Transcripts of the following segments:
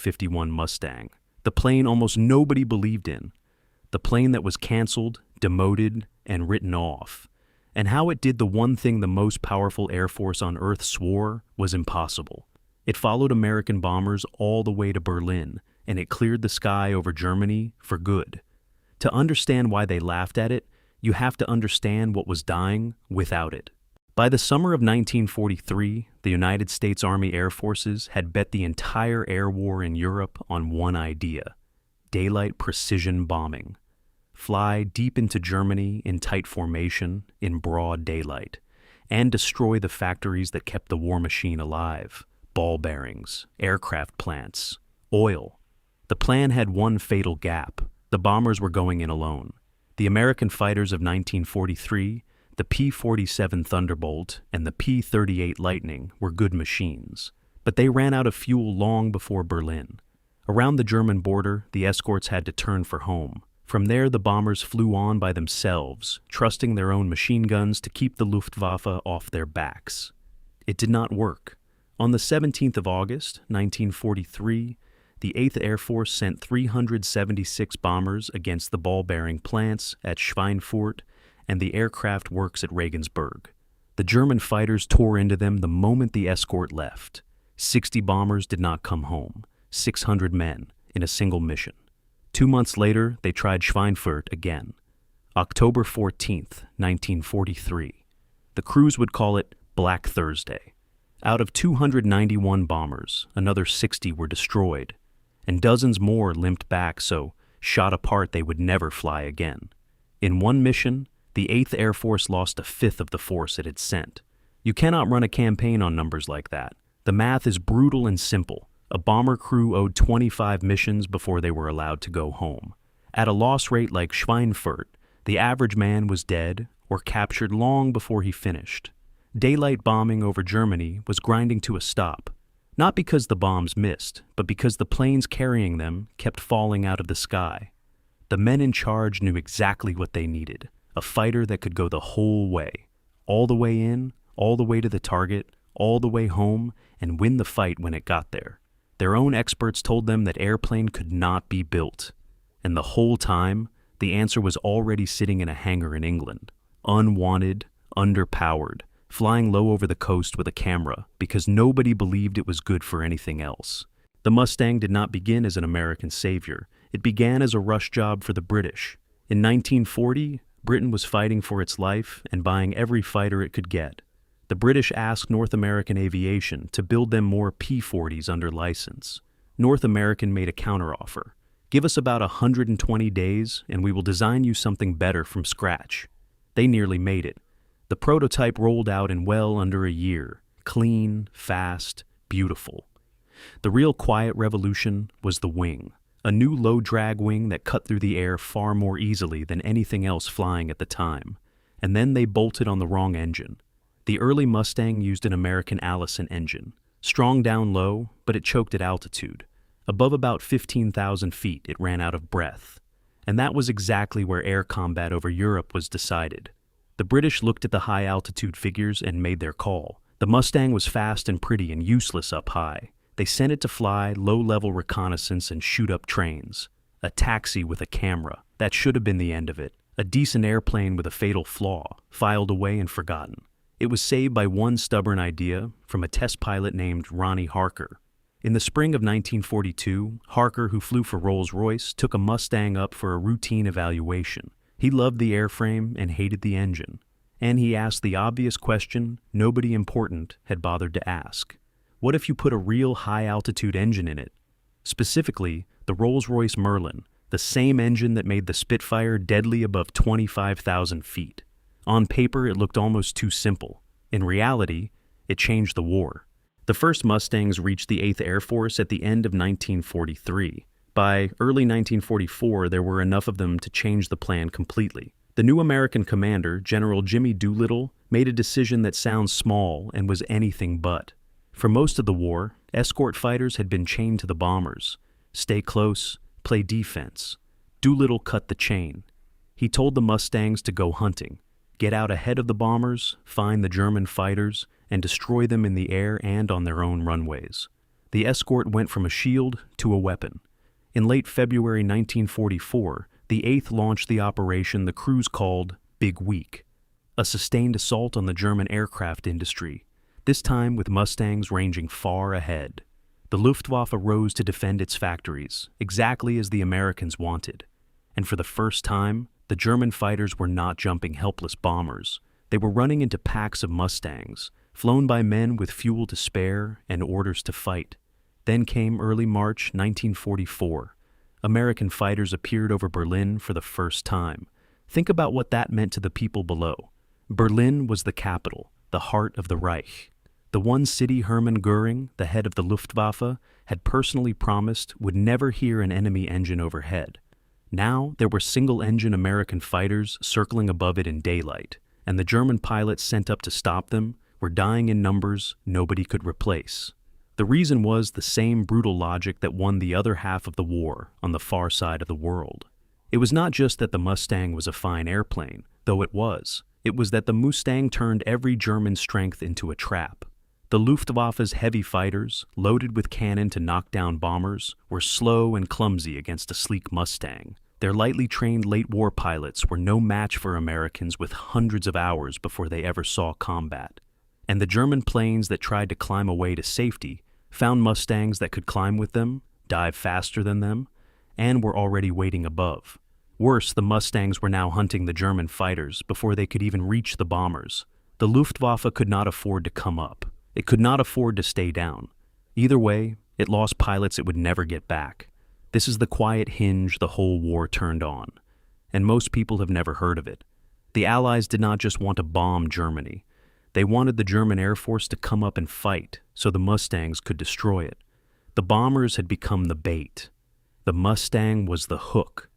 51 Mustang, the plane almost nobody believed in, the plane that was canceled, demoted, and written off, and how it did the one thing the most powerful Air Force on Earth swore was impossible. It followed American bombers all the way to Berlin, and it cleared the sky over Germany for good. To understand why they laughed at it, you have to understand what was dying without it. By the summer of 1943, the United States Army Air Forces had bet the entire air war in Europe on one idea: daylight precision bombing. Fly deep into Germany in tight formation in broad daylight, and destroy the factories that kept the war machine alive: ball bearings, aircraft plants, oil. The plan had one fatal gap: the bombers were going in alone. The American fighters of 1943, the P-47 Thunderbolt and the P-38 Lightning, were good machines, but they ran out of fuel long before Berlin. Around the German border, the escorts had to turn for home. From there, the bombers flew on by themselves, trusting their own machine guns to keep the Luftwaffe off their backs. It did not work. On the 17th of August, 1943, the 8th Air Force sent 376 bombers against the ball-bearing plants at Schweinfurt and the aircraft works at Regensburg. The German fighters tore into them the moment the escort left. 60 bombers did not come home, 600 men in a single mission. 2 months later, they tried Schweinfurt again. October 14th, 1943. The crews would call it Black Thursday. Out of 291 bombers, another 60 were destroyed, and dozens more limped back so, shot apart, they would never fly again. In one mission, the 8th Air Force lost a fifth of the force it had sent. You cannot run a campaign on numbers like that. The math is brutal and simple. A bomber crew owed 25 missions before they were allowed to go home. At a loss rate like Schweinfurt, the average man was dead or captured long before he finished. Daylight bombing over Germany was grinding to a stop, not because the bombs missed, but because the planes carrying them kept falling out of the sky. The men in charge knew exactly what they needed: a fighter that could go the whole way, all the way in, all the way to the target, all the way home, and win the fight when it got there. Their own experts told them that airplane could not be built, and the whole time, the answer was already sitting in a hangar in England, unwanted, underpowered, flying low over the coast with a camera because nobody believed it was good for anything else. The Mustang did not begin as an American savior. It began as a rush job for the British. In 1940, Britain was fighting for its life and buying every fighter it could get. The British asked North American Aviation to build them more P-40s under license. North American made a counteroffer: give us about 120 days and we will design you something better from scratch. They nearly made it. The prototype rolled out in well under a year, clean, fast, beautiful. The real quiet revolution was the wing, a new low-drag wing that cut through the air far more easily than anything else flying at the time. And then they bolted on the wrong engine. The early Mustang used an American Allison engine, strong down low, but it choked at altitude. Above about 15,000 feet, it ran out of breath. And that was exactly where air combat over Europe was decided. The British looked at the high-altitude figures and made their call. The Mustang was fast and pretty and useless up high. They sent it to fly low-level reconnaissance and shoot up trains. A taxi with a camera. That should have been the end of it. A decent airplane with a fatal flaw, filed away and forgotten. It was saved by one stubborn idea from a test pilot named Ronnie Harker. In the spring of 1942, Harker, who flew for Rolls-Royce, took a Mustang up for a routine evaluation. He loved the airframe and hated the engine. And he asked the obvious question nobody important had bothered to ask. What if you put a real high-altitude engine in it? Specifically, the Rolls-Royce Merlin, the same engine that made the Spitfire deadly above 25,000 feet. On paper, it looked almost too simple. In reality, it changed the war. The first Mustangs reached the 8th Air Force at the end of 1943. By early 1944, there were enough of them to change the plan completely. The new American commander, General Jimmy Doolittle, made a decision that sounds small and was anything but. For most of the war, escort fighters had been chained to the bombers. Stay close, play defense. Doolittle cut the chain. He told the Mustangs to go hunting, get out ahead of the bombers, find the German fighters, and destroy them in the air and on their own runways. The escort went from a shield to a weapon. In late February 1944, the 8th launched the operation the crews called Big Week, a sustained assault on the German aircraft industry, this time with Mustangs ranging far ahead. The Luftwaffe rose to defend its factories, exactly as the Americans wanted. And for the first time, the German fighters were not jumping helpless bombers. They were running into packs of Mustangs, flown by men with fuel to spare and orders to fight. Then came early March 1944. American fighters appeared over Berlin for the first time. Think about what that meant to the people below. Berlin was the capital, the heart of the Reich. The one city Hermann Göring, the head of the Luftwaffe, had personally promised would never hear an enemy engine overhead. Now there were single-engine American fighters circling above it in daylight, and the German pilots sent up to stop them were dying in numbers nobody could replace. The reason was the same brutal logic that won the other half of the war on the far side of the world. It was not just that the Mustang was a fine airplane, though it was. It was that the Mustang turned every German strength into a trap. The Luftwaffe's heavy fighters, loaded with cannon to knock down bombers, were slow and clumsy against a sleek Mustang. Their lightly trained late-war pilots were no match for Americans with hundreds of hours before they ever saw combat. And the German planes that tried to climb away to safety found Mustangs that could climb with them, dive faster than them, and were already waiting above. Worse, the Mustangs were now hunting the German fighters before they could even reach the bombers. The Luftwaffe could not afford to come up. It could not afford to stay down. Either way, it lost pilots it would never get back. This is the quiet hinge the whole war turned on, and most people have never heard of it. The Allies did not just want to bomb Germany. They wanted the German Air Force to come up and fight so the Mustangs could destroy it. The bombers had become the bait. The Mustang was the hook.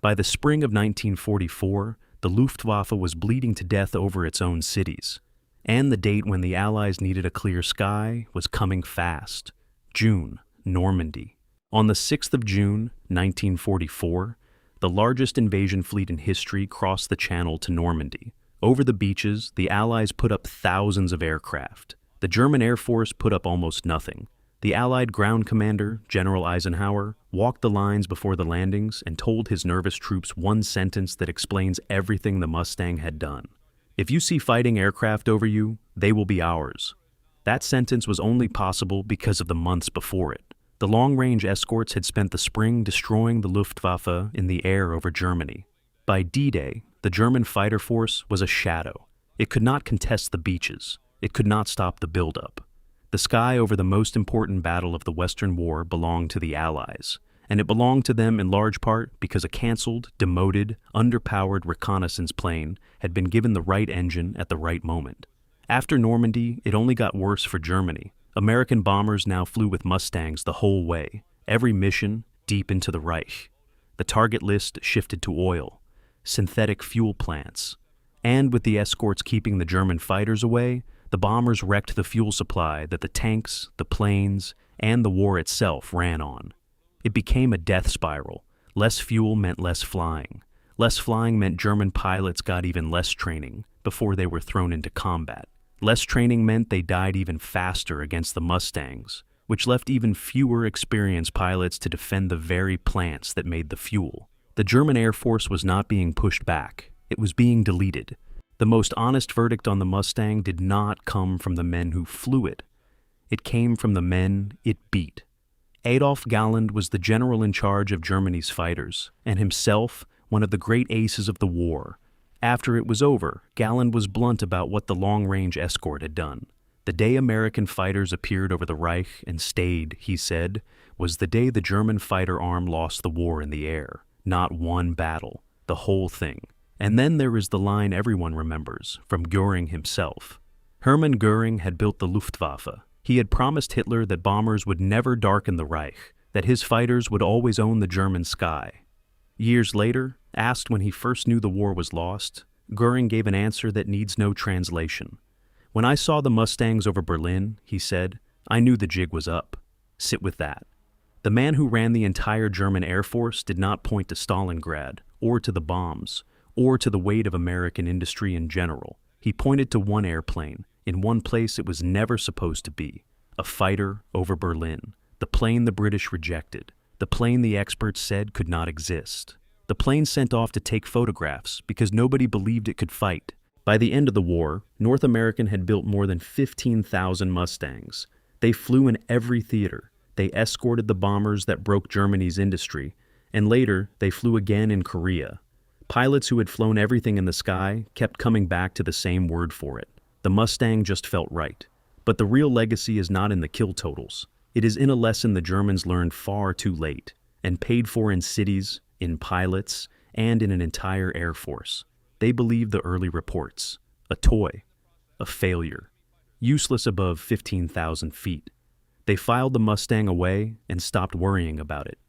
By the spring of 1944, the Luftwaffe was bleeding to death over its own cities. And the date when the Allies needed a clear sky was coming fast. June, Normandy. On the 6th of June, 1944, the largest invasion fleet in history crossed the Channel to Normandy. Over the beaches, the Allies put up thousands of aircraft. The German Air Force put up almost nothing. The Allied ground commander, General Eisenhower, walked the lines before the landings and told his nervous troops one sentence that explains everything the Mustang had done. "If you see fighting aircraft over you, they will be ours." That sentence was only possible because of the months before it. The long-range escorts had spent the spring destroying the Luftwaffe in the air over Germany. By D-Day, the German fighter force was a shadow. It could not contest the beaches. It could not stop the buildup. The sky over the most important battle of the Western War belonged to the Allies, and it belonged to them in large part because a canceled, demoted, underpowered reconnaissance plane had been given the right engine at the right moment. After Normandy, it only got worse for Germany. American bombers now flew with Mustangs the whole way, every mission deep into the Reich. The target list shifted to oil, synthetic fuel plants, and with the escorts keeping the German fighters away, the bombers wrecked the fuel supply that the tanks, the planes, and the war itself ran on. It became a death spiral. Less fuel meant less flying. Less flying meant German pilots got even less training before they were thrown into combat. Less training meant they died even faster against the Mustangs, which left even fewer experienced pilots to defend the very plants that made the fuel. The German Air Force was not being pushed back. It was being deleted. The most honest verdict on the Mustang did not come from the men who flew it. It came from the men it beat. Adolf Galland was the general in charge of Germany's fighters, and himself one of the great aces of the war. After it was over, Galland was blunt about what the long-range escort had done. The day American fighters appeared over the Reich and stayed, he said, was the day the German fighter arm lost the war in the air. Not one battle, the whole thing. And then there is the line everyone remembers, from Göring himself. Hermann Göring had built the Luftwaffe. He had promised Hitler that bombers would never darken the Reich, that his fighters would always own the German sky. Years later, asked when he first knew the war was lost, Göring gave an answer that needs no translation. "When I saw the Mustangs over Berlin," he said, "I knew the jig was up. Sit with that." The man who ran the entire German Air Force did not point to Stalingrad, or to the bombs, or to the weight of American industry in general. He pointed to one airplane, in one place it was never supposed to be, a fighter over Berlin, the plane the British rejected, the plane the experts said could not exist. The plane sent off to take photographs because nobody believed it could fight. By the end of the war, North American had built more than 15,000 Mustangs. They flew in every theater. They escorted the bombers that broke Germany's industry, and later they flew again in Korea. Pilots who had flown everything in the sky kept coming back to the same word for it. The Mustang just felt right. But the real legacy is not in the kill totals. It is in a lesson the Germans learned far too late, and paid for in cities, in pilots, and in an entire air force. They believed the early reports. A toy. A failure. Useless above 15,000 feet. They filed the Mustang away and stopped worrying about it.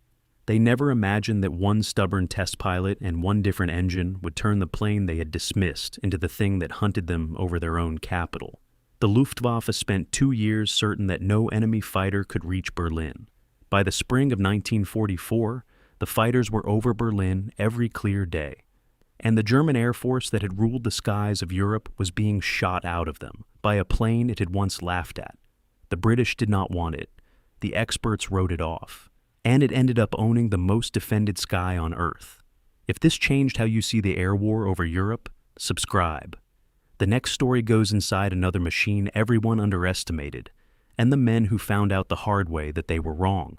They never imagined that one stubborn test pilot and one different engine would turn the plane they had dismissed into the thing that hunted them over their own capital. The Luftwaffe spent 2 years certain that no enemy fighter could reach Berlin. By the spring of 1944, the fighters were over Berlin every clear day. And the German Air Force that had ruled the skies of Europe was being shot out of them by a plane it had once laughed at. The British did not want it. The experts wrote it off. And it ended up owning the most defended sky on Earth. If this changed how you see the air war over Europe, subscribe. The next story goes inside another machine everyone underestimated, and the men who found out the hard way that they were wrong.